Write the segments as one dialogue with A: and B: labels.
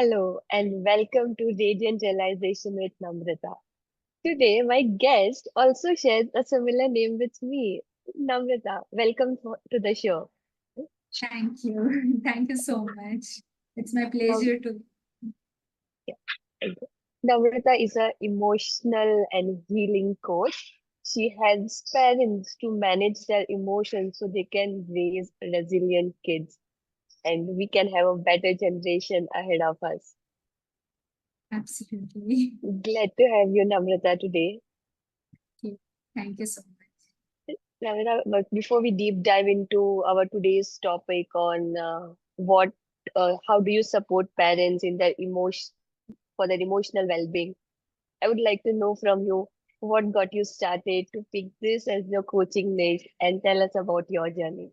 A: Hello and welcome to Radiant Realization with Namrata. Today, my guest also shares a similar name with me. Namrata, welcome to the show.
B: Thank you. Thank you so much. It's my
A: Nam-
B: pleasure to.
A: yeah, thank you. Namrata is an emotional and healing coach. She helps parents to manage their emotions so they can raise resilient kids and we can have a better generation ahead of us.
B: Absolutely.
A: Glad to have you, Namrata, today.
B: Thank you so much.
A: Ravina, but before we deep dive into our today's topic on how do you support parents in their emotion for their emotional well-being, I would like to know from you what got you started to pick this as your coaching niche and tell us about your journey.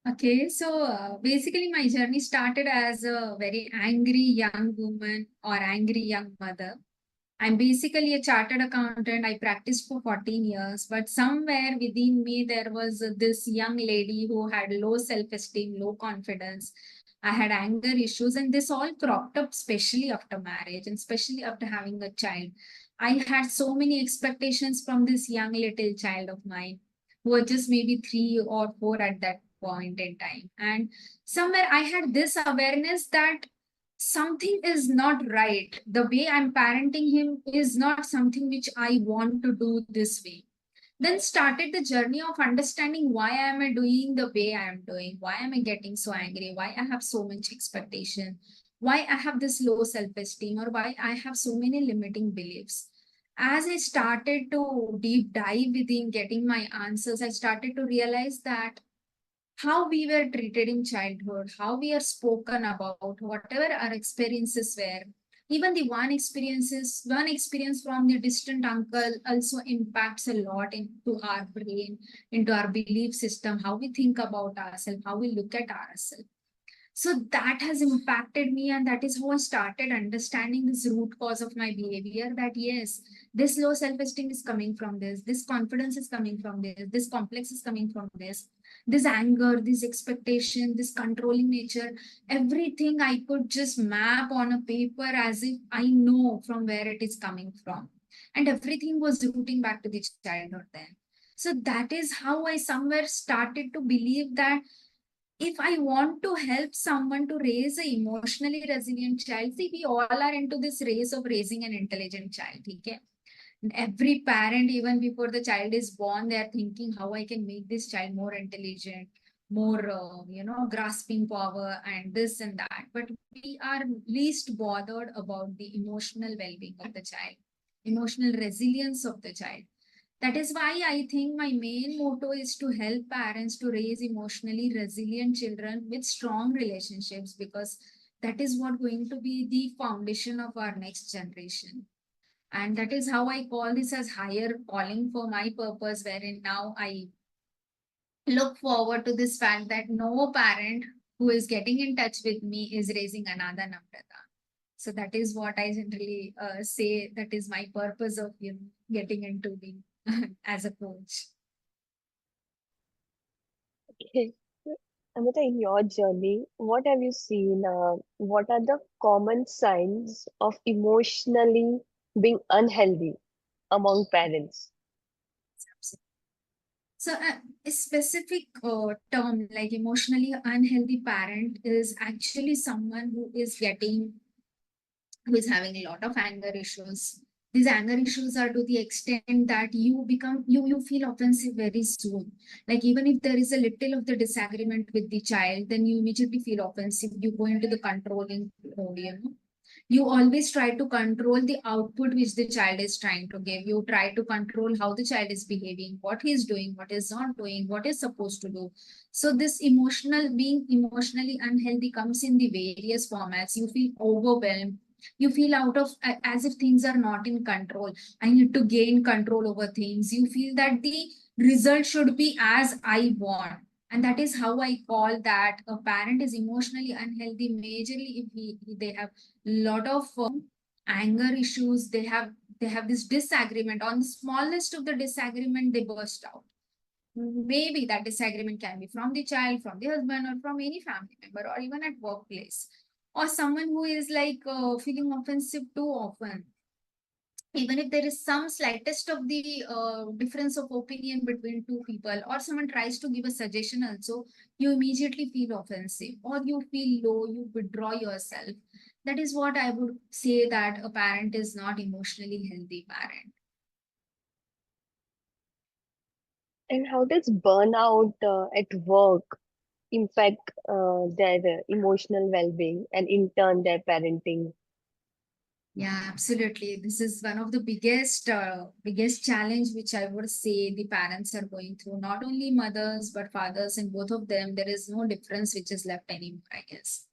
B: Okay, so basically, my journey started as a very angry young woman or angry young mother. I'm basically a chartered accountant. I practiced for 14 years, but somewhere within me, there was this young lady who had low self esteem, low confidence. I had anger issues, and this all cropped up, especially after marriage and especially after having a child. I had so many expectations from this young little child of mine who was just maybe 3 or 4 at that point in time. And somewhere I had this awareness that something is not right. The way I'm parenting him is not something which I want to do this way. Then started the journey of understanding why am I doing the way I am doing, why am I getting so angry, why I have so much expectation, why I have this low self-esteem, or why I have so many limiting beliefs. As I started to deep dive within getting my answers, I started to realize that how we were treated in childhood, how we are spoken about, whatever our experiences were. Even the one experience from the distant uncle also impacts a lot into our brain, into our belief system, how we think about ourselves, how we look at ourselves. So that has impacted me, and that is how I started understanding this root cause of my behavior. That yes, this low self-esteem is coming from this confidence is coming from this complex is coming from this anger, this expectation, this controlling nature, everything I could just map on a paper as if I know from where it is coming from. And everything was rooting back to the childhood then. So that is how I somewhere started to believe that if I want to help someone to raise an emotionally resilient child, see, we all are into this race of raising an intelligent child. Okay? Every parent, even before the child is born, they are thinking how I can make this child more intelligent, more, grasping power, and this and that. But we are least bothered about the emotional well being of the child, emotional resilience of the child. That is why I think my main motto is to help parents to raise emotionally resilient children with strong relationships, because that is what going to be the foundation of our next generation. And that is how I call this as higher calling for my purpose, wherein now I look forward to this fact that no parent who is getting in touch with me is raising another Namrata. So that is what I generally say. That is my purpose of getting into being as a coach.
A: Okay. Amita, in your journey, what have you seen? What are the common signs of emotionally being unhealthy among parents?
B: So, a specific term like emotionally unhealthy parent is actually someone who is having a lot of anger issues. These anger issues are to the extent that you feel offensive very soon. Like even if there is a little of the disagreement with the child, then you immediately feel offensive. You go into the controlling mode, you always try to control the output which the child is trying to give. You try to control how the child is behaving, what he is doing, what is not doing, what is supposed to do. So this emotional being emotionally unhealthy comes in the various formats. You feel overwhelmed, you feel out of as if things are not in control. I need to gain control over things. You feel that the result should be as I want. And that is how I call that a parent is emotionally unhealthy majorly if they have lot of anger issues. They have this disagreement. On the smallest of the disagreement, they burst out. Maybe that disagreement can be from the child, from the husband, or from any family member, or even at workplace. or someone who is like feeling offensive too often. Even if there is some slightest of the difference of opinion between two people, or someone tries to give a suggestion also, you immediately feel offensive, or you feel low, you withdraw yourself. That is what I would say, that a parent is not emotionally healthy parent.
A: And how does burnout at work impact their emotional well-being and in turn their parenting?
B: Yeah, absolutely. This is one of the biggest challenge which I would say the parents are going through. Not only mothers but fathers, and both of them. There is no difference which is left anymore, I guess.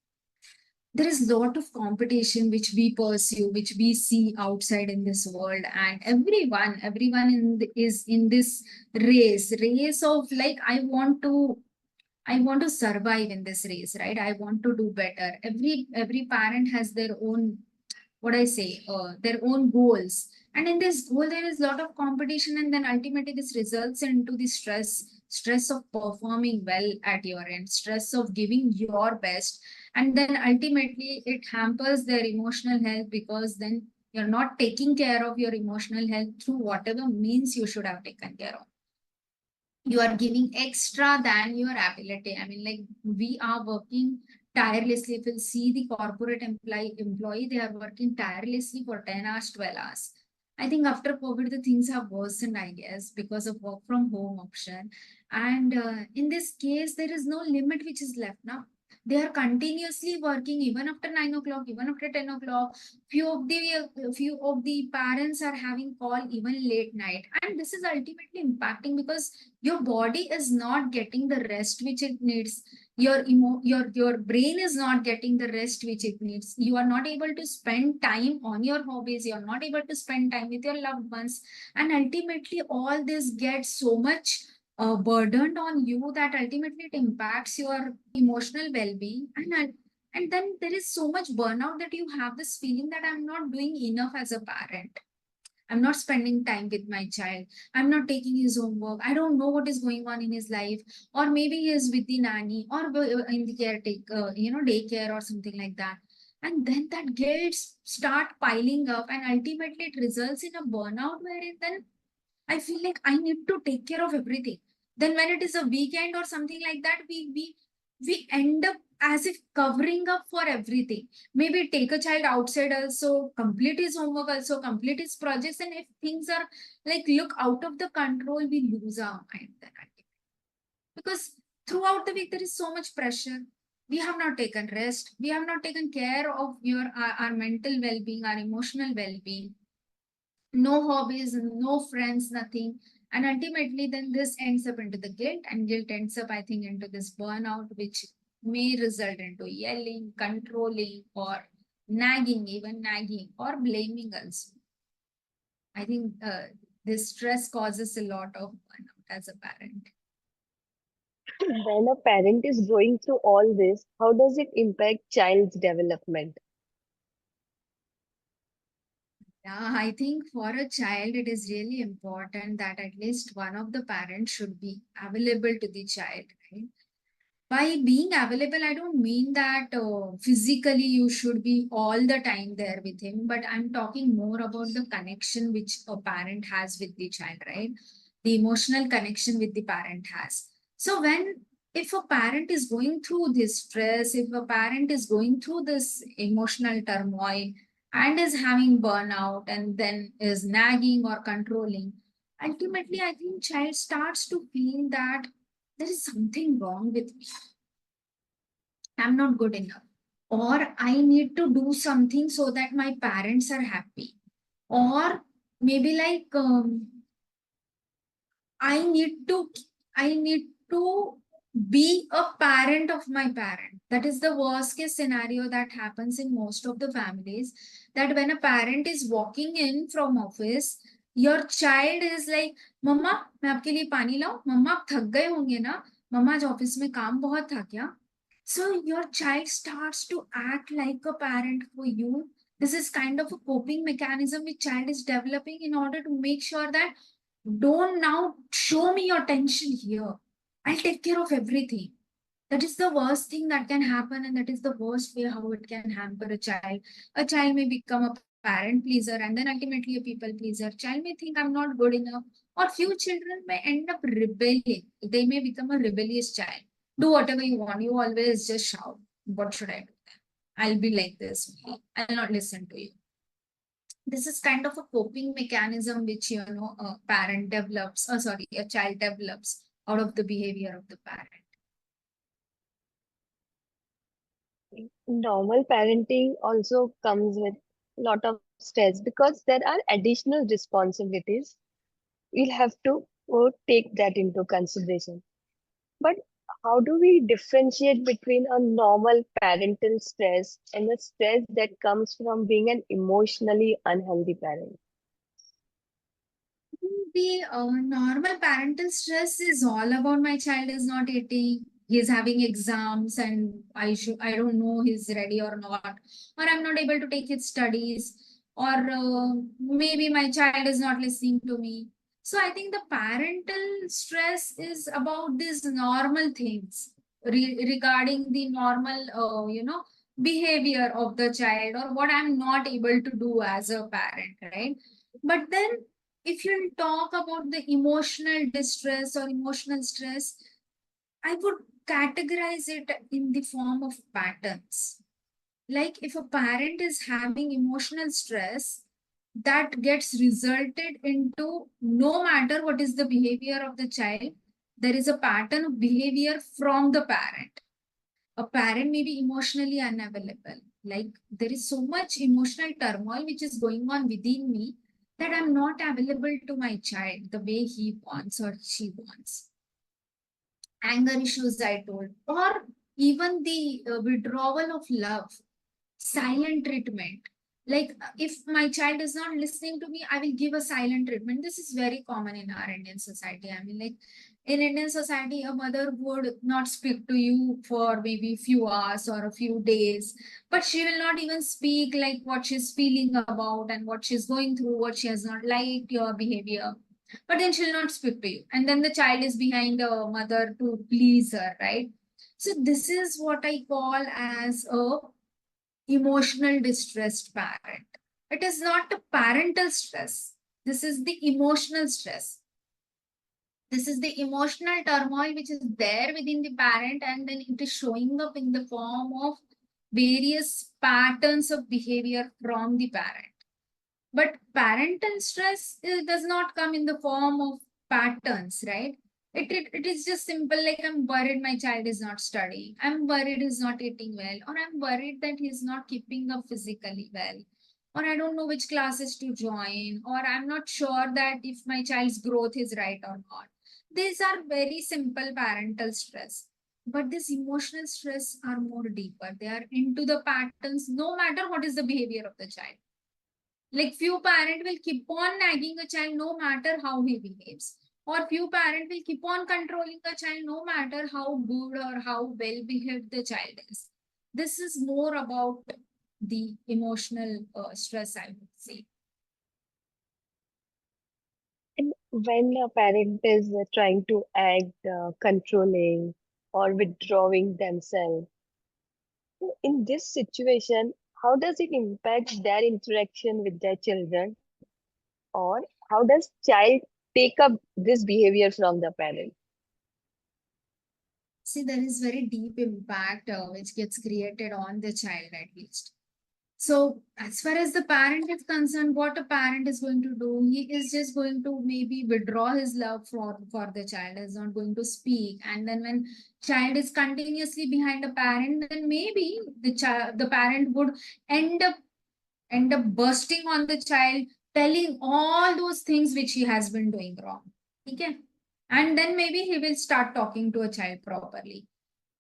B: There is a lot of competition which we pursue, which we see outside in this world, and everyone is in this race of like, I want to survive in this race, right? I want to do better. Every parent has their own, what I say, their own goals. And in this goal, there is a lot of competition, and then ultimately this results into the stress of performing well at your end, stress of giving your best, and then ultimately it hampers their emotional health, because then you're not taking care of your emotional health through whatever means you should have taken care of. You are giving extra than your ability. I mean, like, we are working tirelessly. If you see the corporate employee, they are working tirelessly for 10 hours, 12 hours. I think after COVID, the things have worsened, I guess, because of work from home option. And in this case, there is no limit which is left now. They are continuously working even after 9 o'clock, even after 10 o'clock. Few of the parents are having call even late night, and this is ultimately impacting because your body is not getting the rest which it needs. Your brain is not getting the rest which it needs. You are not able to spend time on your hobbies. You are not able to spend time with your loved ones, and ultimately all this gets so much burdened on you that ultimately it impacts your emotional well-being. And then there is so much burnout that you have this feeling that I'm not doing enough as a parent. I'm not spending time with my child. I'm not taking his homework. I don't know what is going on in his life. Or maybe he is with the nanny, or in the caretaker, daycare or something like that. And then that guilt start piling up, and ultimately it results in a burnout, wherein then I feel like I need to take care of everything. Then when it is a weekend or something like that, we end up as if covering up for everything. Maybe take a child outside also, complete his homework also, complete his projects, and if things are like look out of the control, we lose our mind then. Because throughout the week there is so much pressure. We have not taken rest. We have not taken care of our mental well-being, our emotional well-being. No hobbies, no friends, nothing. And ultimately, then this ends up into the guilt, and guilt ends up, I think, into this burnout, which may result into yelling, controlling, or nagging, even nagging, or blaming also. I think this stress causes a lot of burnout as a parent.
A: When a parent is going through all this, how does it impact child's development?
B: Yeah, I think for a child, it is really important that at least one of the parents should be available to the child, right? By being available, I don't mean that physically you should be all the time there with him, but I'm talking more about the connection which a parent has with the child, right? The emotional connection with the parent has. So if a parent is going through this stress, if a parent is going through this emotional turmoil and is having burnout and then is nagging or controlling, ultimately I think child starts to feel that there is something wrong with me. I'm not good enough. Or I need to do something so that my parents are happy. Or maybe like I need to I need to be a parent of my parent. That is the worst case scenario that happens in most of the families. That when a parent is walking in from office, your child is like, मम्मा मैं आपके लिए पानी लाऊं, मम्मा आप थक गए होंगे ना, मम्मा आज ऑफिस में काम बहुत था क्या? So your child starts to act like a parent for you. This is kind of a coping mechanism which child is developing in order to make sure that don't now show me your tension here. I'll take care of everything. That is the worst thing that can happen, and that is the worst way how it can hamper a child. A child may become a parent pleaser and then ultimately a people pleaser. Child may think I'm not good enough, or few children may end up rebelling. They may become a rebellious child. Do whatever you want. You always just shout. What should I do? I'll be like this. I'll not listen to you. This is kind of a coping mechanism which a parent develops, sorry, a child develops out of the behavior of the parent.
A: Normal parenting also comes with a lot of stress because there are additional responsibilities. We'll have to take that into consideration. But how do we differentiate between a normal parental stress and the stress that comes from being an emotionally unhealthy parent?
B: The normal parental stress is all about my child is not eating, he's having exams, and I don't know he's ready or not, or I'm not able to take his studies, or maybe my child is not listening to me. So I think the parental stress is about these normal things regarding the normal, behavior of the child, or what I'm not able to do as a parent, right? But then if you talk about the emotional distress or emotional stress, I would categorize it in the form of patterns. Like if a parent is having emotional stress, that gets resulted into no matter what is the behavior of the child, there is a pattern of behavior from the parent. A parent may be emotionally unavailable. Like there is so much emotional turmoil which is going on within me that I'm not available to my child the way he wants or she wants. Anger issues, I told, or even the withdrawal of love, silent treatment. Like if my child is not listening to me, I will give a silent treatment. This is very common in our Indian society. I mean, like in Indian society, a mother would not speak to you for maybe a few hours or a few days, but she will not even speak like what she's feeling about and what she's going through, what she has not liked your behavior. But then she'll not speak to you. And then the child is behind the mother to please her, right? So this is what I call as a emotional distressed parent. It is not the parental stress. This is the emotional stress. This is the emotional turmoil which is there within the parent, and then it is showing up in the form of various patterns of behavior from the parent. But parental stress does not come in the form of patterns, right? It is just simple like I'm worried my child is not studying. I'm worried he's not eating well. Or I'm worried that he's not keeping up physically well. Or I don't know which classes to join. Or I'm not sure that if my child's growth is right or not. These are very simple parental stress. But this emotional stress are more deeper. They are into the patterns no matter what is the behavior of the child. Like few parent will keep on nagging a child no matter how he behaves. Or few parent will keep on controlling a child no matter how good or how well behaved the child is. This is more about the emotional stress, I would say.
A: And when a parent is trying to act controlling or withdrawing themselves, in this situation, how does it impact their interaction with their children? Or how does child take up this behavior from the parent?
B: See, there is very deep impact which gets created on the child at least. So, as far as the parent is concerned, what a parent is going to do, he is just going to maybe withdraw his love for the child, is not going to speak. And then when child is continuously behind a parent, then maybe the parent would end up bursting on the child, telling all those things which he has been doing wrong. Okay? And then maybe he will start talking to a child properly,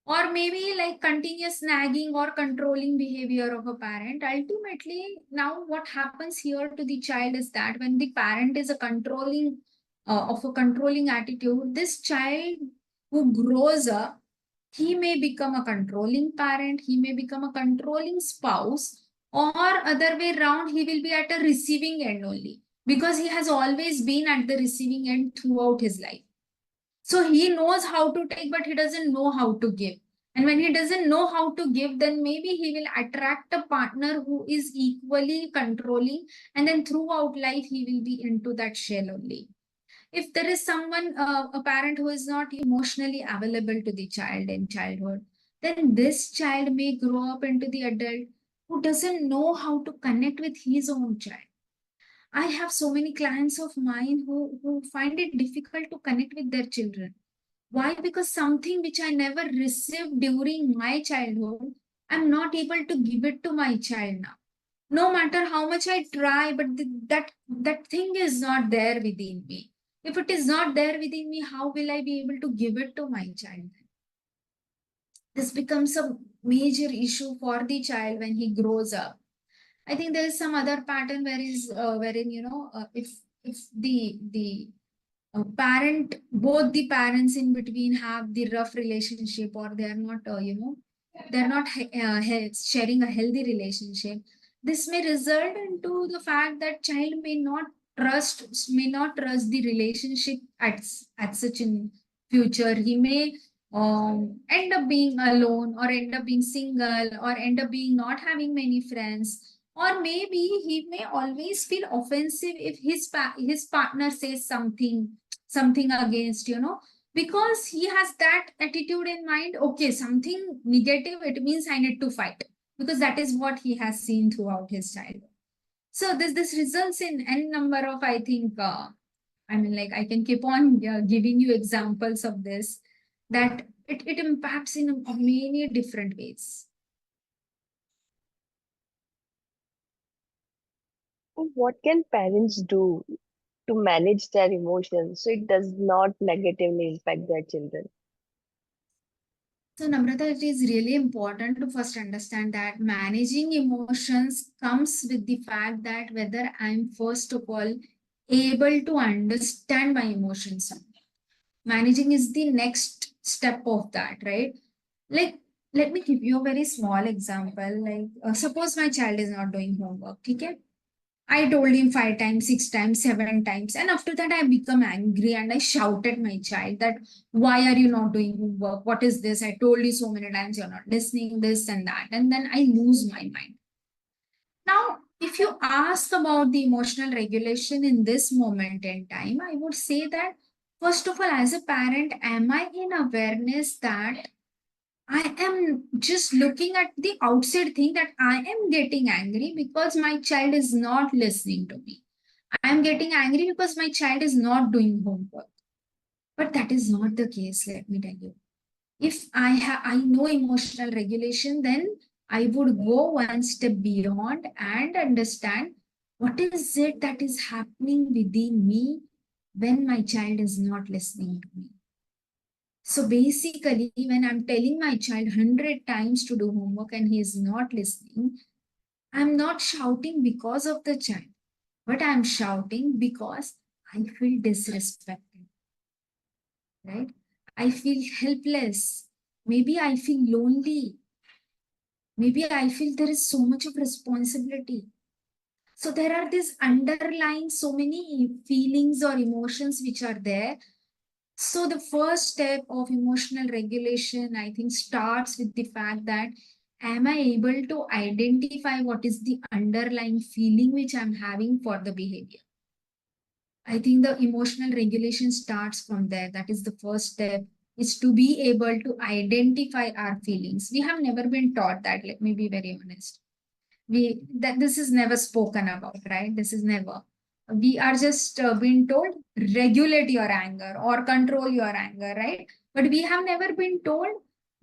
B: or maybe like continuous nagging or controlling behavior of a parent. Ultimately, now what happens here to the child is that when the parent is a controlling of a controlling attitude, this child who grows up, he may become a controlling parent, he may become a controlling spouse, or other way around, he will be at a receiving end only, because he has always been at the receiving end throughout his life. So he knows how to take, but he doesn't know how to give. And when he doesn't know how to give, then maybe he will attract a partner who is equally controlling. And then throughout life, he will be into that shell only. If there is someone, a parent who is not emotionally available to the child in childhood, then this child may grow up into the adult who doesn't know how to connect with his own child. I have so many clients of mine who find it difficult to connect with their children. Why? Because something which I never received during my childhood, I'm not able to give it to my child now. No matter how much I try, but that thing is not there within me. If it is not there within me, how will I be able to give it to my child? This becomes a major issue for the child when he grows up. I think there is some other pattern wherein if the parent, both the parents in between have the rough relationship, or they are not they're not sharing a healthy relationship, this may result into the fact that child may not trust the relationship at such in future. He may end up being alone, or end up being single, or end up being not having many friends, or maybe he may always feel offensive if his partner says something against, because he has that attitude in mind. Okay, something negative, it means I need to fight, because that is what he has seen throughout his childhood. So this results in n number of, I think, I mean, like, I can keep on giving you examples of this, that it impacts in many different ways.
A: What can parents do to manage their emotions so it does not negatively impact their children?
B: So, Namrata, it is really important to first understand that managing emotions comes with the fact that whether I'm first of all able to understand my emotions. Managing is the next step of that, right? Like, let me give you a very small example. Like, suppose my child is not doing homework, okay? I told him 5 times, 6 times, 7 times. And after that, I become angry and I shout at my child that, why are you not doing homework? What is this? I told you so many times, you're not listening, this and that. And then I lose my mind. Now, if you ask about the emotional regulation in this moment in time, I would say that, first of all, as a parent, am I in awareness that I am just looking at the outside thing, that I am getting angry because my child is not listening to me. I am getting angry because my child is not doing homework. But that is not the case, let me tell you. If I know emotional regulation, then I would go one step beyond and understand what is it that is happening within me when my child is not listening to me. So basically, when I'm telling my child 100 times to do homework and he is not listening, I'm not shouting because of the child, but I'm shouting because I feel disrespected, right? I feel helpless. Maybe I feel lonely. Maybe I feel there is so much of responsibility. So there are these underlying so many feelings or emotions which are there. So the first step of emotional regulation, I think, starts with the fact that, am I able to identify what is the underlying feeling which I'm having for the behavior? I think the emotional regulation starts from there. That is the first step, is to be able to identify our feelings. We have never been taught that, let me be very honest. That this is never spoken about, right? This is never. We are just being told, regulate your anger or control your anger, right? But we have never been told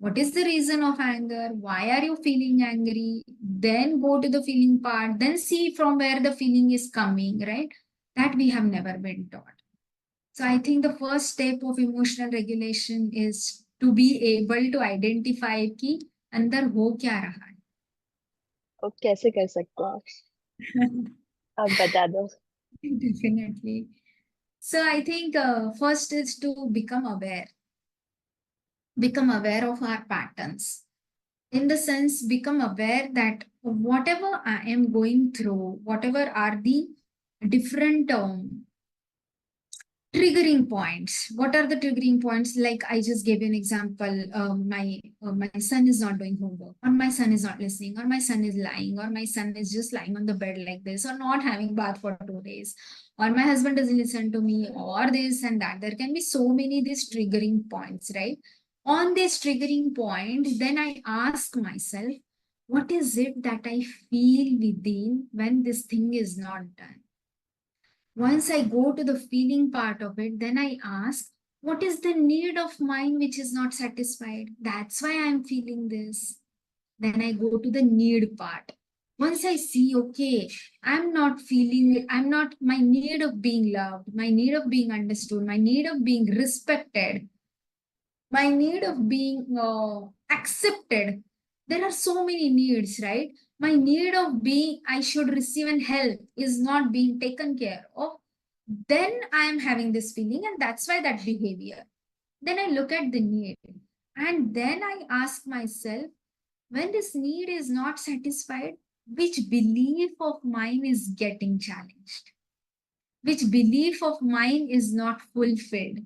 B: what is the reason of anger, why are you feeling angry, then go to the feeling part, then see from where the feeling is coming, right? That we have never been taught. So I think the first step of emotional regulation is to be able to identify कि अंदर हो क्या रहा
A: और कैसे कर सकते हो आप?
B: है.
A: आप बता दो.
B: Definitely. So I think first is to become aware of our patterns. In the sense, become aware that whatever I am going through, whatever are the different Triggering points. What are the triggering points? Like I just gave you an example. My son is not doing homework, or my son is not listening, or my son is lying, or my son is just lying on the bed like this, or not having bath for 2 days, or my husband doesn't listen to me, or this and that. There can be so many these triggering points, right? On this triggering point, then I ask myself, what is it that I feel within when this thing is not done? Once I go to the feeling part of it, then I ask, what is the need of mine which is not satisfied? That's why I'm feeling this. Then I go to the need part. Once I see, okay, I'm not feeling it, I'm not, my need of being loved, my need of being understood, my need of being respected, my need of being accepted. There are so many needs, right? My need of being, I should receive an help is not being taken care of. Then I am having this feeling, and that's why that behavior. Then I look at the need, and then I ask myself, when this need is not satisfied, which belief of mine is getting challenged? Which belief of mine is not fulfilled?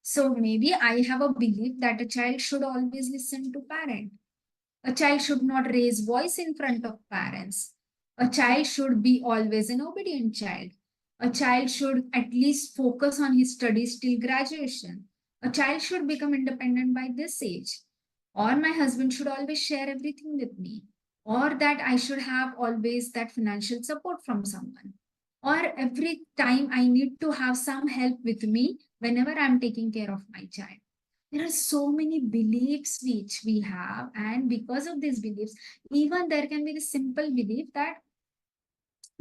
B: So maybe I have a belief that a child should always listen to parent. A child should not raise voice in front of parents. A child should be always an obedient child. A child should at least focus on his studies till graduation. A child should become independent by this age. Or my husband should always share everything with me. Or that I should have always that financial support from someone. Or every time I need to have some help with me whenever I'm taking care of my child. There are so many beliefs which we have, and because of these beliefs, even there can be the simple belief that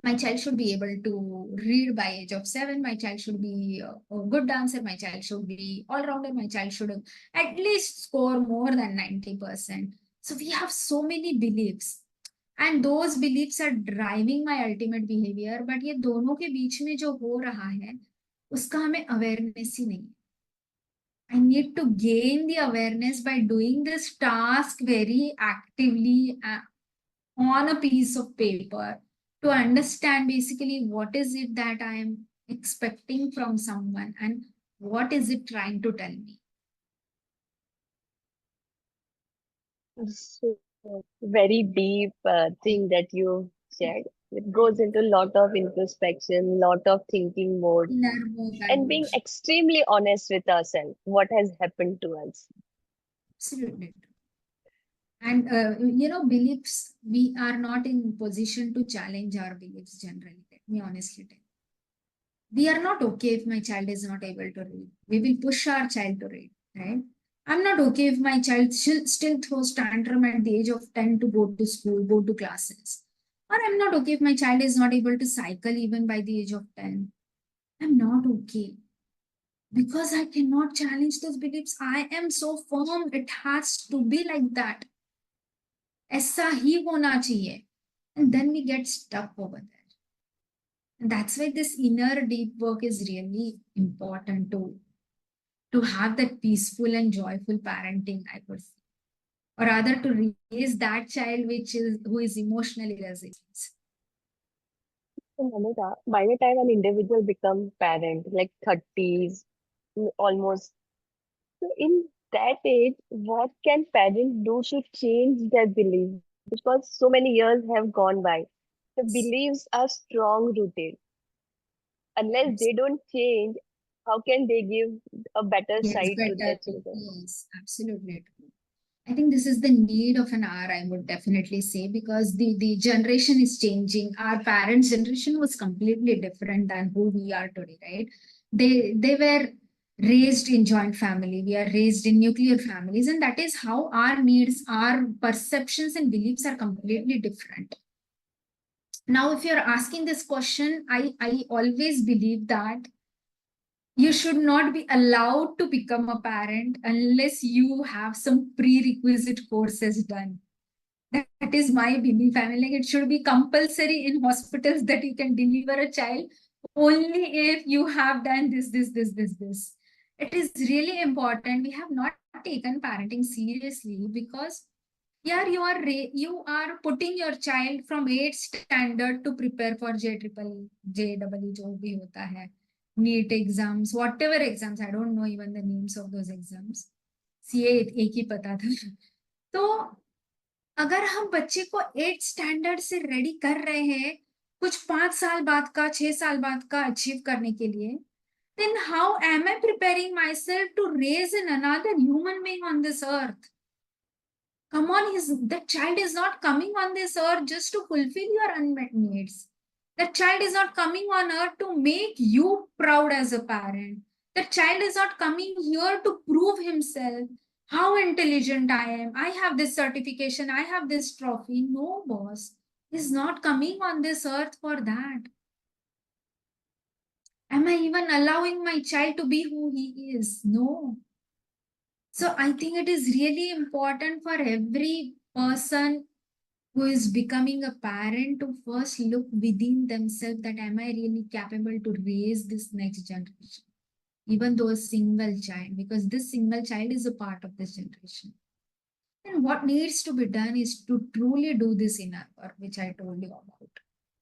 B: my child should be able to read by age of 7, my child should be a good dancer, my child should be all-rounder, my child should at least score more than 90%. So we have so many beliefs, and those beliefs are driving my ultimate behavior, but ये दोनों के बीच में जो हो रहा है उसका हमें awareness ही नहीं. I need to gain the awareness by doing this task very actively on a piece of paper to understand basically what is it that I am expecting from someone and what is it trying to tell me.
A: So, very deep thing that you shared. It goes into a lot of introspection, lot of thinking mode,
B: Inner work, I
A: and
B: would
A: being extremely honest with ourselves. What has happened to us?
B: absolutely. And beliefs, we are not in position to challenge our beliefs generally. Let me honestly tell you. We are not okay if my child is not able to read. We will push our child to read, right? I'm not okay if my child still throws tantrum at the age of 10 to go to school, go to classes. Or I'm not okay if my child is not able to cycle even by the age of 10. I'm not okay because I cannot challenge those beliefs. I am so firm, it has to be like that. ऐसा ही होना चाहिए. And then we get stuck over there. And that's why this inner deep work is really important to have that peaceful and joyful parenting, I would say. Or rather to raise that child who is emotionally resilient.
A: So, Namita, by the time an individual becomes parent, like 30s, almost, so in that age, what can parents do to change their belief? Because so many years have gone by. The beliefs are strong rooted. Unless they don't change, how can they give a better
B: Yes,
A: side to their
B: better.
A: children?
B: Yes, absolutely. I think this is the need of an hour, I would definitely say, because the generation is changing. Our parents' generation was completely different than who we are today, right? They were raised in joint family. We are raised in nuclear families, and that is how our needs, our perceptions and beliefs are completely different. Now, if you're asking this question, I always believe that you should not be allowed to become a parent unless you have some prerequisite courses done. That is my belief. I mean, like it should be compulsory in hospitals that you can deliver a child only if you have done this. It is really important. We have not taken parenting seriously because yeah, you are putting your child from 8th standard to prepare for J triple J double E जो भी होता है. NEET exams, whatever exams, I don't know even the names of those exams. CA एक ही पता था. तो अगर हम बच्चे को 8th स्टैंडर्ड से रेडी कर रहे हैं कुछ 5 साल बाद का 6 साल बाद का अचीव करने के लिए, then how am I preparing myself to raise an another human being on this earth? Come on, that child is not coming on this earth just to fulfill your unmet needs. That child is not coming on earth to make you proud as a parent. That child is not coming here to prove himself how intelligent I am. I have this certification. I have this trophy. No, boss. He's not coming on this earth for that. Am I even allowing my child to be who he is? No. So I think it is really important for every person who is becoming a parent to first look within themselves that am I really capable to raise this next generation, even though a single child, because this single child is a part of this generation. And what needs to be done is to truly do this inner work, which I told you about,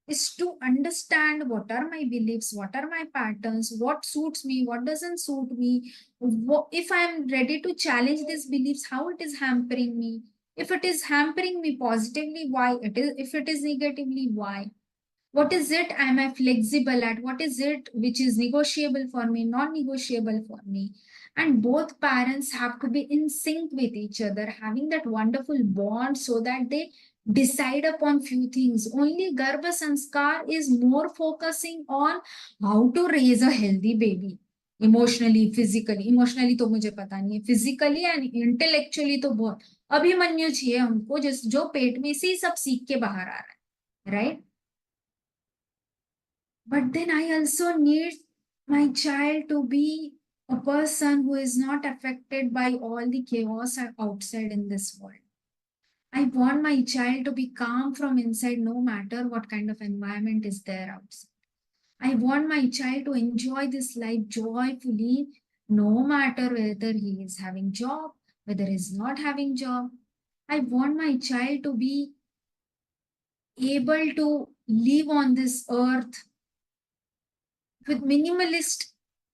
B: is to understand what are my beliefs, what are my patterns, what suits me, what doesn't suit me. If I'm ready to challenge these beliefs, how it is hampering me. If it is hampering me positively, why it is, if it is negatively, why? What is it am I flexible at? What is it which is negotiable for me, non-negotiable for me? And both parents have to be in sync with each other, having that wonderful bond so that they decide upon few things. Only Garbha Sanskar is more focusing on how to raise a healthy baby. Emotionally तो मुझे पता नहीं है, physically and intellectually तो बहुत अभिमन्यु चाहिए हमको, जिस जो पेट में से ही सब सीख के बाहर आ रहा है, right? But then I also need my child to be a person who is not affected by all the chaos outside in this world. I want my child to be calm from inside no matter what kind of environment is there outside. I want my child to enjoy this life joyfully no matter whether he is having job, whether he is not having job. I want my child to be able to live on this earth with minimalist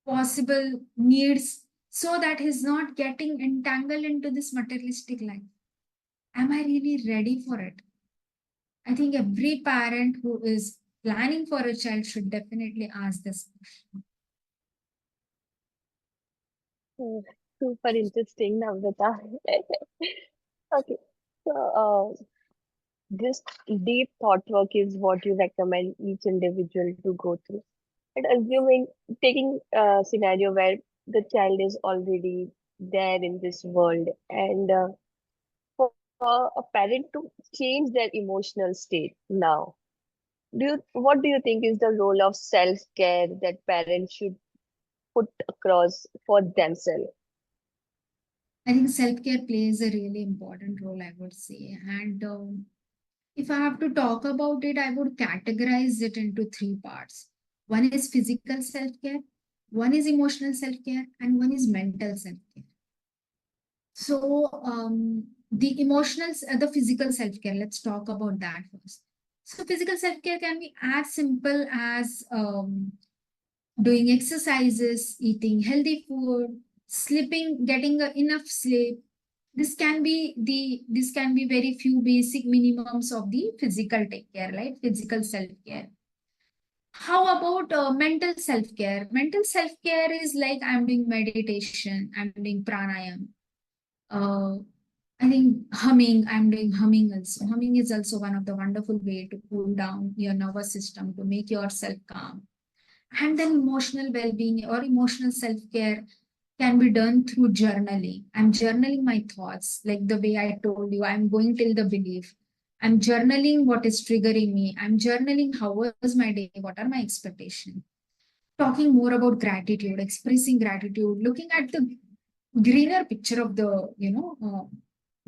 B: possible needs so that he's not getting entangled into this materialistic life. Am I really ready for it? I think every parent who is planning for a child should definitely ask this question.
A: Super interesting, Namrata. Okay. So, this deep thought work is what you recommend each individual to go through. And assuming, taking a scenario where the child is already there in this world, and for a parent to change their emotional state now, what do you think is the role of self-care that parents should put across for themselves?
B: I think self-care plays a really important role, I would say. And if I have to talk about it, I would categorize it into three parts. One is physical self-care, one is emotional self-care, and one is mental self-care. So the physical self-care, let's talk about that first. So physical self-care can be as simple as doing exercises, eating healthy food, sleeping, getting enough sleep. This can be very few basic minimums of the physical take care, right? Physical self-care. How about mental self-care? Mental self-care is like I'm doing meditation, I'm doing pranayam, uh, I think humming, I'm doing humming also. Humming is also one of the wonderful way to cool down your nervous system, to make yourself calm. And then emotional well-being or emotional self-care can be done through journaling. I'm journaling my thoughts, like the way I told you, I'm going till the belief. I'm journaling what is triggering me. I'm journaling how was my day, what are my expectations. Talking more about gratitude, expressing gratitude, looking at the greener picture of the,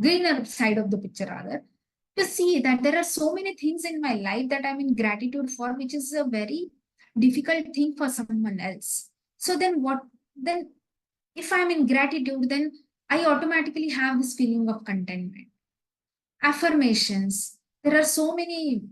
B: greener side of the picture rather, to see that there are so many things in my life that I'm in gratitude for, which is a very difficult thing for someone else. So then what, then if I'm in gratitude, then I automatically have this feeling of contentment. Affirmations. There are so many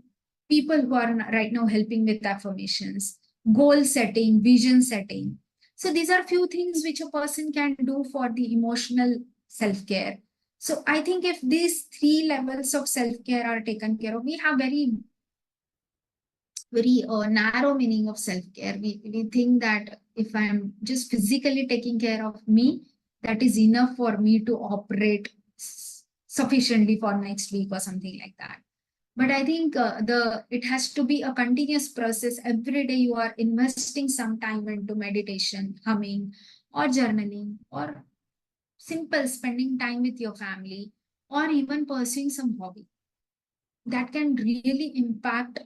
B: people who are right now helping with affirmations. goal setting, vision setting. So these are few things which a person can do for the emotional self-care. So I think if these three levels of self-care are taken care of, we have very narrow meaning of self-care. We think that if I'm just physically taking care of me, that is enough for me to operate sufficiently for next week or something like that. But I think the it has to be a continuous process. Every day you are investing some time into meditation, humming, or journaling, or simple spending time with your family, or even pursuing some hobby that can really impact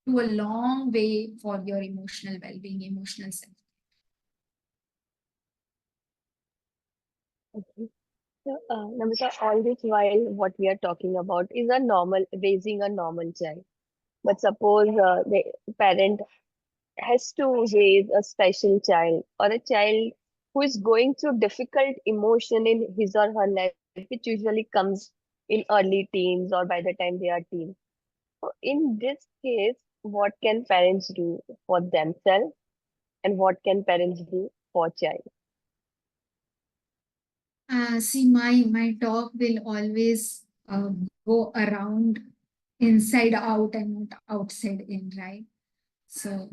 B: to a long way for your emotional well-being, emotional self.
A: Okay. So, Namita, all this while what we are talking about is a normal raising a normal child. But suppose the parent has to raise a special child or a child who is going through difficult emotion in his or her life, which usually comes in early teens or by the time they are teens. So in this case, what can parents do for themselves and what can parents do for child?
B: See, my talk will always go around inside out and not outside in, right? So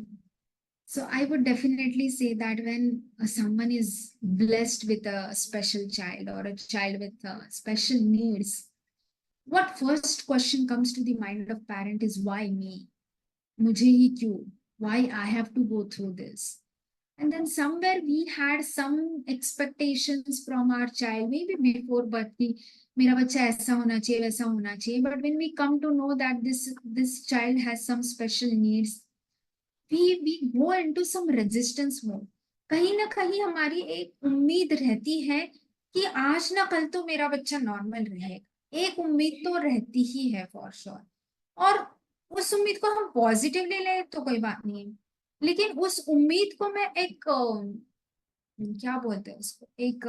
B: So I would definitely say that when someone is blessed with a special child or a child with special needs, what first question comes to the mind of parent is why me? मुझे ही क्यों? Why I have to go through this? And then somewhere we had some expectations from our child, maybe before birth कि मेरा बच्चा ऐसा होना चाहिए वैसा होना चाहिए. But when we come to know that this child has some special needs, we go into some resistance mode. कहीं ना कहीं हमारी एक उम्मीद रहती है कि आज ना कल तो मेरा बच्चा नॉर्मल रहेगा. एक उम्मीद तो रहती ही है फॉर श्योर. और उस उम्मीद को हम पॉजिटिव ले लें तो कोई बात नहीं है, लेकिन उस उम्मीद को मैं एक क्या बोलते हैं उसको, एक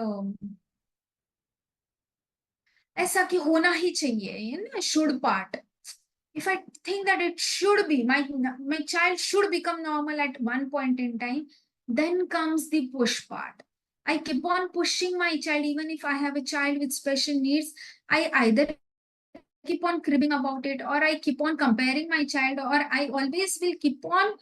B: ऐसा कि होना ही चाहिए ना, should part. If I think that it should be my child should become normal at one point in time, then comes the push part. I keep on pushing my child. Even if I have a child with special needs, I either keep on cribbing about it, or I keep on comparing my child, or I always will keep on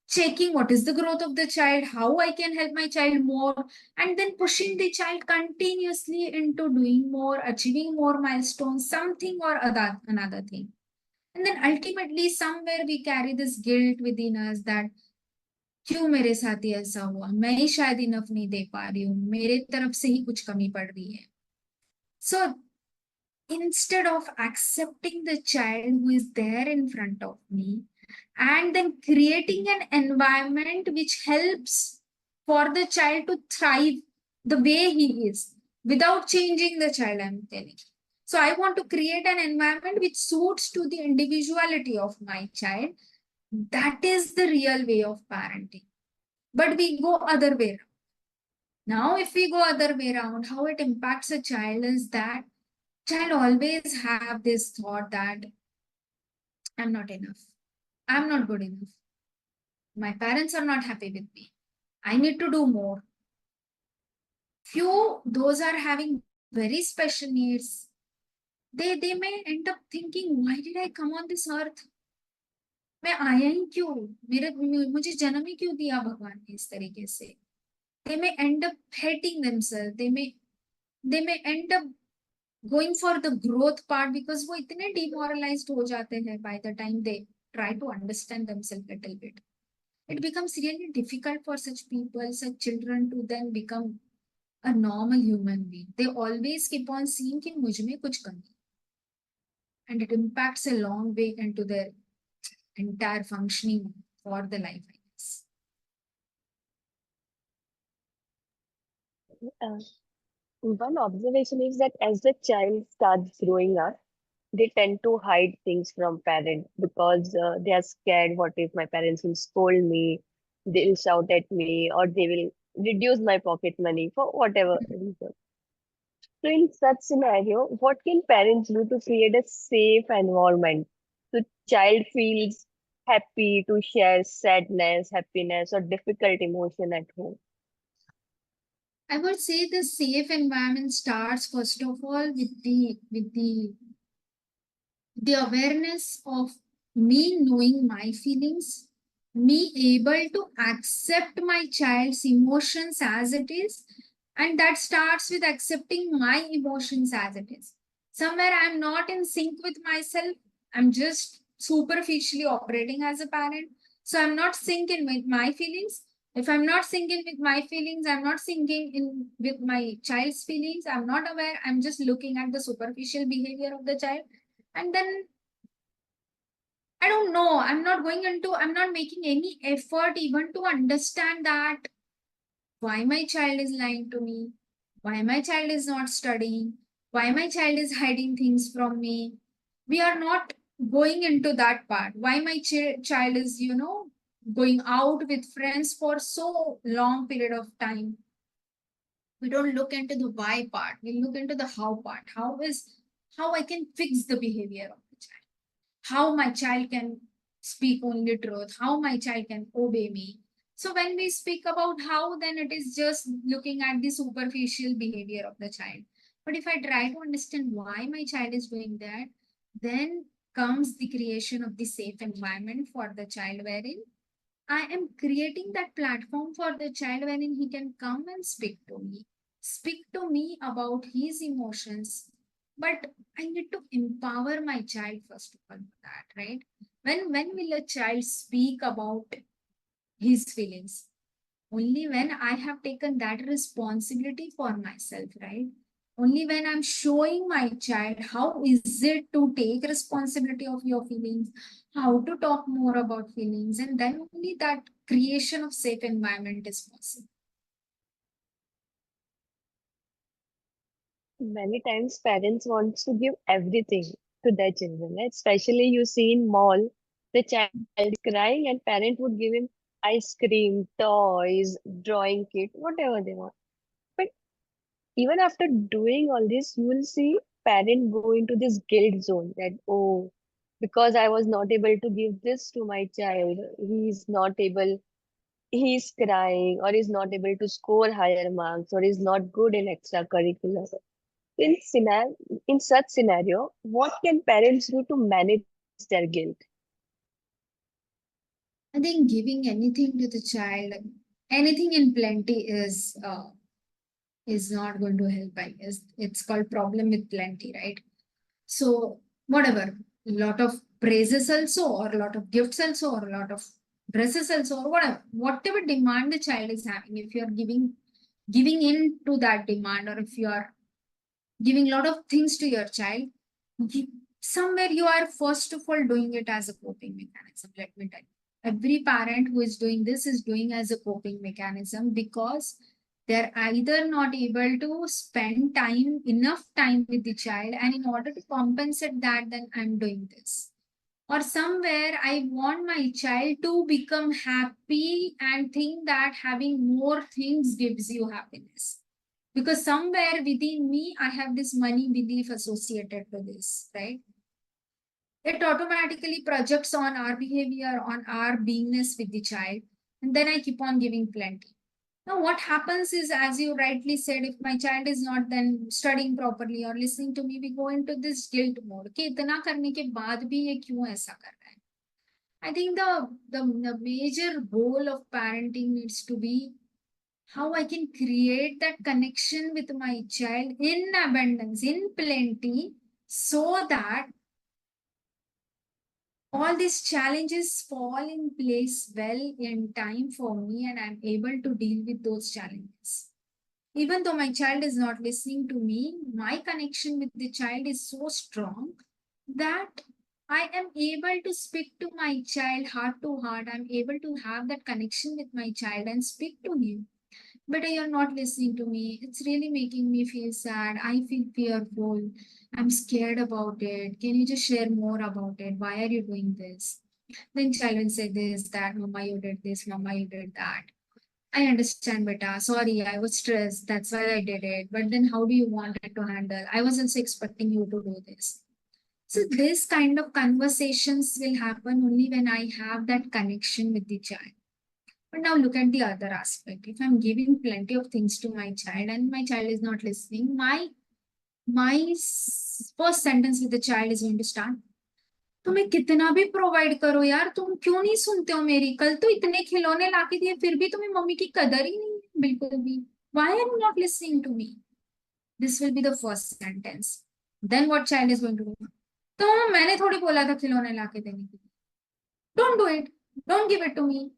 B: checking what is the growth of the child, how I can help my child more, and then pushing the child continuously into doing more, achieving more milestones, something or other another thing. And then ultimately somewhere we carry this guilt within us that क्यों मेरे साथ ही ऐसा हुआ, मैं ही शायद enough नहीं दे पा रही हूँ, मेरे तरफ से ही कुछ कमी पड़ रही है. So instead of accepting the child who is there in front of me and then creating an environment which helps for the child to thrive the way he is without changing the child, I'm telling. So I want to create an environment which suits to the individuality of my child. That is the real way of parenting. But we go other way around. Now, if we go other way around, how it impacts a child is that child always have this thought that I'm not enough. I'm not good enough. My parents are not happy with me. I need to do more. Few those are having very special needs. They may end up thinking, why did I come on this earth? मैं आया ही क्यों, मेरे मुझे जन्म ही क्यों दिया भगवान ने इस तरीके से. They may end up hating themselves. They may end up going for the growth part because वो इतने demoralized हो जाते हैं by the time they try to understand themselves a little bit. It becomes really difficult for such people, such children to then become a normal human being. They always keep on seeing कि मुझ में कुछ कमी, and it impacts a long way into their entire functioning for the life, I guess.
A: Uh, One observation is that as the child starts growing up, they tend to hide things from parents because they are scared. What if my parents will scold me? They'll shout at me, or they will reduce my pocket money for whatever reason. So, in such scenario, what can parents do to create a safe environment so child feels happy to share sadness, happiness, or difficult emotion at home?
B: I would say the safe environment starts first of all with the awareness of me knowing my feelings, me able to accept my child's emotions as it is, and that starts with accepting my emotions as it is. Somewhere I'm not in sync with myself, I'm just superficially operating as a parent, so I'm not syncing with my feelings. If I'm not syncing with my feelings, I'm not syncing in with my child's feelings, I'm not aware, I'm just looking at the superficial behavior of the child, and then I don't know. I'm not making any effort even to understand that why my child is lying to me, why my child is not studying, why my child is hiding things from me. We are not going into that part. Why my child is, going out with friends for so long period of time. We don't look into the why part. We look into the how part. How I can fix the behavior of the child, how my child can speak only truth, how my child can obey me. So when we speak about how, then it is just looking at the superficial behavior of the child. But if I try to understand why my child is doing that, then comes the creation of the safe environment for the child, wherein I am creating that platform for the child wherein he can come and speak to me about his emotions. But I need to empower my child first of all for that, right? When will a child speak about his feelings? Only when I have taken that responsibility for myself, right? Only when I'm showing my child how is it to take responsibility of your feelings, how to talk more about feelings, and then only that creation of safe environment is possible.
A: Many times parents want to give everything to their children, right? Especially you see in mall, the child is crying and parent would give him ice cream, toys, drawing kit, whatever they want. But even after doing all this, you will see parent go into this guilt zone that, oh, because I was not able to give this to my child, he's not able, he's crying, or he's not able to score higher marks, or he's not good in extracurricular. In such scenario, what can parents do to manage their guilt?
B: I think giving anything to the child, anything in plenty is not going to help. I guess it's called problem with plenty, right? So whatever, a lot of praises also, or a lot of gifts also, or a lot of dresses also, or whatever demand the child is having, if you're giving in to that demand, or if you are giving a lot of things to your child, somewhere you are first of all doing it as a coping mechanism. Let me tell you, every parent who is doing this is doing as a coping mechanism, because they're either not able to spend time enough time with the child, and in order to compensate that, then I'm doing this, or somewhere I want my child to become happy and think that having more things gives you happiness, because somewhere within me I have this money belief associated to this, right? It automatically projects on our behavior, on our beingness with the child, and then I keep on giving plenty. Now what happens is, as you rightly said, if my child is not then studying properly or listening to me, we go into this guilt mode कि इतना करने के बाद भी ये क्यों ऐसा कर रहा है. I think the major goal of parenting needs to be how I can create that connection with my child in abundance, in plenty, so that all these challenges fall in place well in time for me, and I'm able to deal with those challenges. Even though my child is not listening to me, my connection with the child is so strong that I am able to speak to my child heart to heart. I'm able to have that connection with my child and speak to him, but you're not listening to me. It's really making me feel sad. I feel fearful. I'm scared about it. Can you just share more about it? Why are you doing this? Then child will say this, that, Mama, you did this, Mama, you did that. I understand, beta. Sorry, I was stressed. That's why I did it. But then how do you want it to handle? I was also expecting you to do this. So this kind of conversations will happen only when I have that connection with the child. But now look at the other aspect. If I'm giving plenty of things to my child and my child is not listening, my first sentence with the child is going to start. तुम्हें कितना भी provide करो यार, तुम क्यों नहीं सुनते हो मेरी? कल तो इतने खिलौने लाके दिए, फिर भी तुम्हें मम्मी की कदर ही नहीं है बिल्कुल भी. Why are you not listening to me? This will be the first sentence. Then what child is going to do? तो मैंने थोड़ी बोला था खिलौने लाके देने के लिए. Don't do it. Don't give it to me.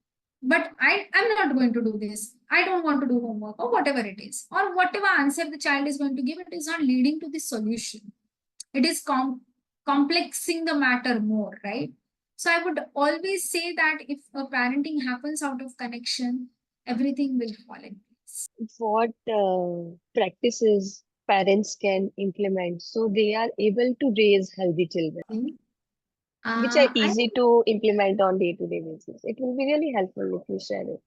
B: But I'm not going to do this. I don't want to do homework or whatever it is. Or whatever answer the child is going to give, it is not leading to the solution. It is complexing the matter more, right? So I would always say that if a parenting happens out of connection, everything will fall in place.
A: What practices parents can implement so they are able to raise healthy children,
B: Okay.
A: which are
B: I
A: easy to implement on day-to-day basis? It will be really helpful if you share it.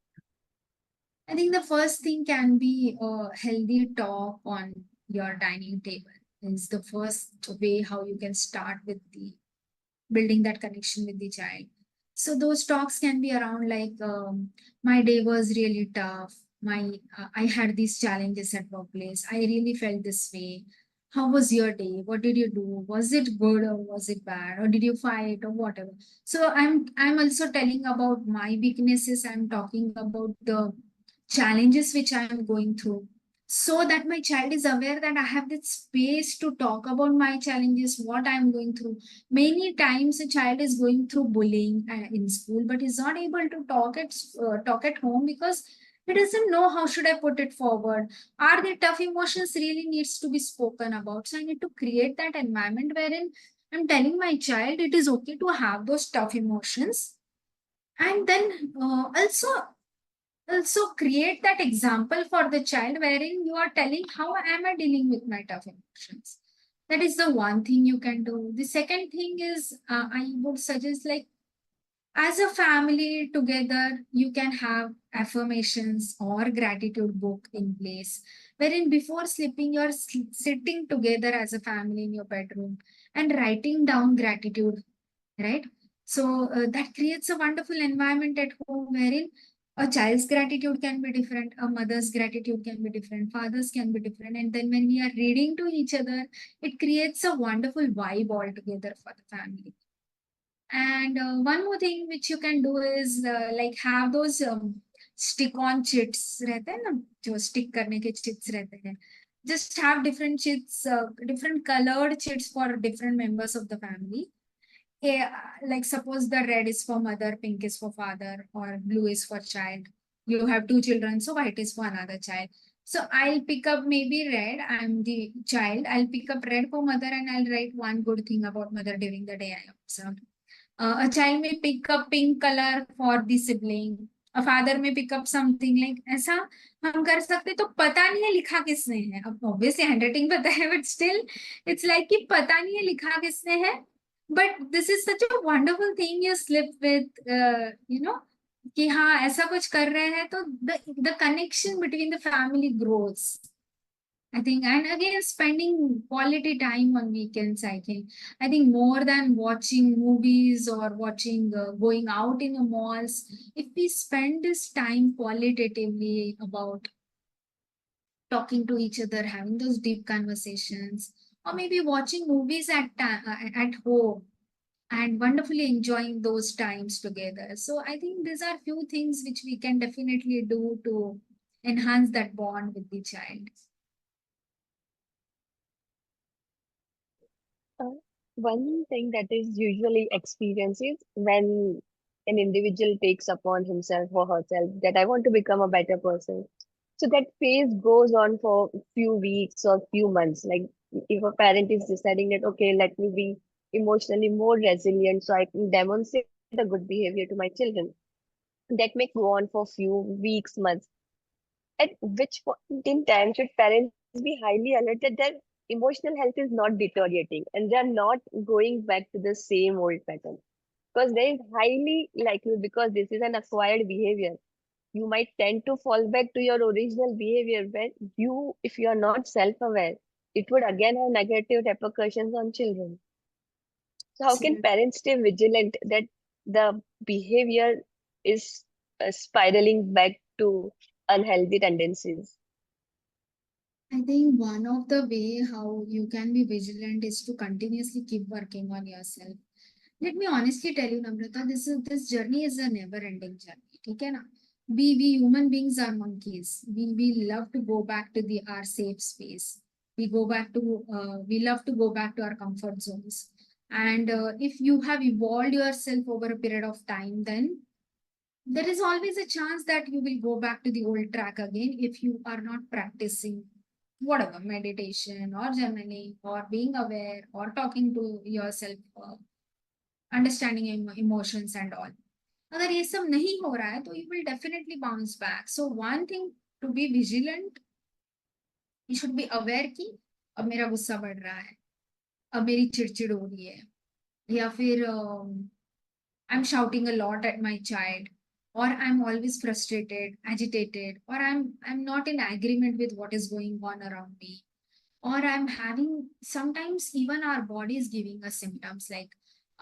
B: I think the first thing can be a healthy talk on your dining table. Is the first way how you can start with the building that connection with the child. So those talks can be around like, my day was really tough. I had these challenges at workplace. I really felt this way. How was your day? What did you do? Was it good or was it bad? Or did you fight or whatever? So I'm also telling about my weaknesses. I'm talking about the challenges which I'm going through, so that my child is aware that I have this space to talk about my challenges, what I'm going through. Many times a child is going through bullying in school, but is not able to talk at home because he doesn't know how should I put it forward. Are the tough emotions really needs to be spoken about? So I need to create that environment wherein I'm telling my child it is okay to have those tough emotions, and then also create that example for the child wherein you are telling how am I dealing with my tough emotions. That is the one thing you can do. The second thing is, I would suggest, like, as a family together you can have affirmations or gratitude book in place, wherein before sleeping you're sitting together as a family in your bedroom and writing down gratitude, right? So that creates a wonderful environment at home wherein a child's gratitude can be different, a mother's gratitude can be different, fathers can be different. And then when we are reading to each other, it creates a wonderful vibe altogether for the family. And one more thing which you can do is like have those stick on chits रहते हैं ना, जो stick करने के chits रहते हैं. Just have different chits, different colored chits for different members of the family. Yeah, like suppose the red is for mother, pink is for father, or blue is for child. You have two children, so white is for another child. So I'll pick up maybe red. I'm the child. I'll pick up red for mother and I'll write one good thing about mother during the day I observed. A child may pick up pink color for the sibling. A father may pick up something like ऐसा हम कर सकते, तो पता नहीं है लिखा किसने है. अब obviously handwriting पता है, but still it's like कि पता नहीं है लिखा किसने है. But this is such a wonderful thing you slip with, कि हाँ ऐसा कुछ कर रहे हैं, तो the connection between the family grows. I think, and again, spending quality time on weekends, I think more than watching movies or watching, going out in the malls, if we spend this time qualitatively about talking to each other, having those deep conversations, or maybe watching movies at home and wonderfully enjoying those times together. So I think these are few things which we can definitely do to enhance that bond with the child.
A: Uh, One thing that is usually experienced is when an individual takes upon himself or herself that I want to become a better person. So that phase goes on for few weeks or few months. Like if a parent is deciding that, okay, let me be emotionally more resilient so I can demonstrate a good behavior to my children. That may go on for few weeks, months. At which point in time should parents be highly alert that their emotional health is not deteriorating and they're not going back to the same old pattern? Because there is highly likely, because this is an acquired behavior, you might tend to fall back to your original behavior where you, if you are not self-aware, it would again have negative repercussions on children. So how can parents stay vigilant that the behavior is spiraling back to unhealthy tendencies?
B: I think one of the way how you can be vigilant is to continuously keep working on yourself. Let me honestly tell you, Namrata, this journey is a never-ending journey. ठीक है ना? We human beings are monkeys. We love to go back to the our safe space. We love to go back to our comfort zones. And if you have evolved yourself over a period of time, then there is always a chance that you will go back to the old track again if you are not practicing whatever meditation or journaling or being aware or talking to yourself, understanding emotions and all. अगर ये सब नहीं हो रहा है तो you will definitely bounce back. So one thing, to be vigilant, you should be aware कि अब मेरा गुस्सा बढ़ रहा है, अब मेरी चिड़चिड़ हो रही है, या फिर I'm shouting a lot at my child, or I'm always frustrated, agitated, or I'm not in agreement with what is going on around me, or I'm having, sometimes even our body is giving us symptoms, like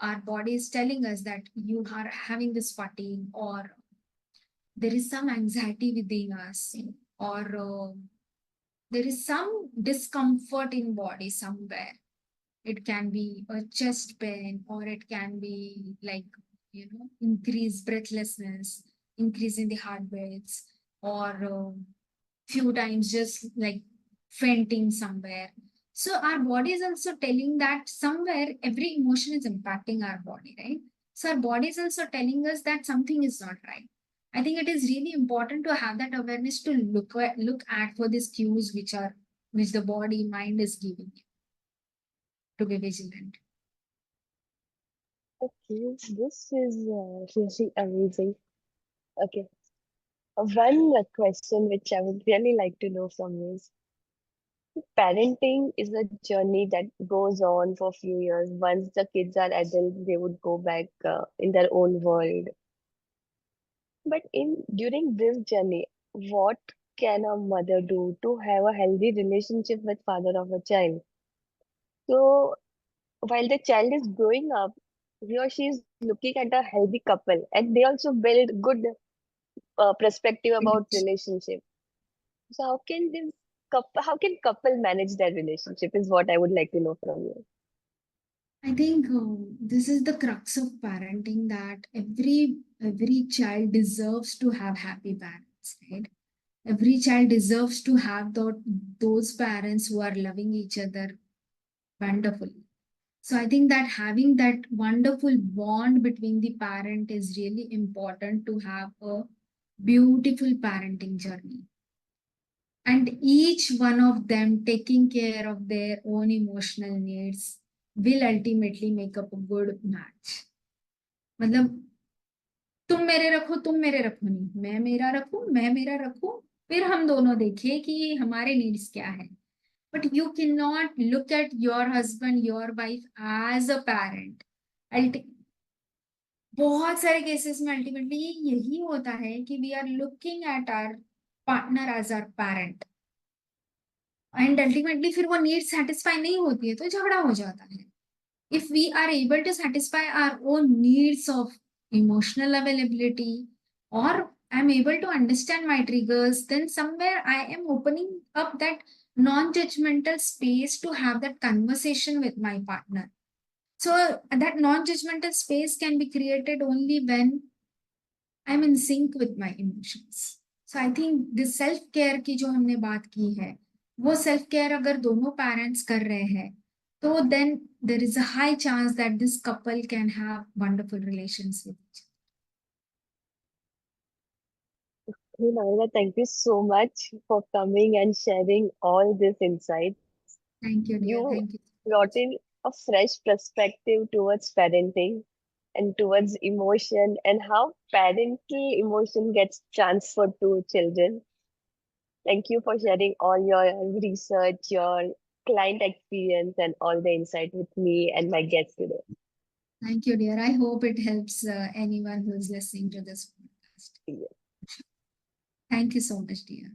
B: our body is telling us that you are having this fatigue, or there is some anxiety within us, or there is some discomfort in body somewhere. It can be a chest pain, or it can be like, increased breathlessness, increase in the heartbeats, or few times just like fainting somewhere. So our body is also telling that somewhere every emotion is impacting our body, right? So our body is also telling us that something is not right. I think it is really important to have that awareness to look at for these cues which the body mind is giving you, to be vigilant.
A: Okay, this is really amazing. Okay, one question which I would really like to know from you is, parenting is a journey that goes on for a few years. Once the kids are adult, they would go back in their own world. But in during this journey, what can a mother do to have a healthy relationship with father of a child? So while the child is growing up, he or she is looking at a healthy couple, and they also build good perspective about relationship. So how can couple manage their relationship is what I would like to know from you.
B: I think this is the crux of parenting, that every child deserves to have happy parents, right? Every child deserves to have those parents who are loving each other wonderfully. So I think that having that wonderful bond between the parent is really important to have a beautiful parenting journey. And each one of them taking care of their own emotional needs will ultimately make up a good match. मतलब तुम मेरे रखो नहीं, मैं मेरा रखूं, फिर हम दोनों देखें कि हमारे नीड्स क्या है. But you cannot look at your husband, your wife as a parent. Ulti- बहुत सारे केसेस में अल्टीमेटली यही होता है कि we are looking at our partner as our parent, and ultimately फिर वो नीड सेटिस्फाई नहीं होती है तो झगड़ा हो जाता है. If we are able to satisfy our own needs of emotional availability, or I'm able to understand my triggers, then somewhere I am opening up that non-judgmental space to have that conversation with my partner. So that non-judgmental space can be created only when I'm in sync with my emotions. So I think this self care की जो हमने बात की है, वो self care अगर दोनों parents कर रहे हैं, तो then there is a high chance that this couple can have wonderful relations with each
A: Hey, Naila, thank you so much for coming and sharing all this insight.
B: other. Thank you, dear.
A: You
B: Thank you.
A: brought in a fresh perspective towards parenting and towards emotion and how parental emotion gets transferred to children. Thank you for sharing all your research, your client experience, and all the insight with me and my guests today.
B: Thank you, dear. I hope it helps anyone who is listening to this podcast.
A: Yeah.
B: Thank you so much, dear.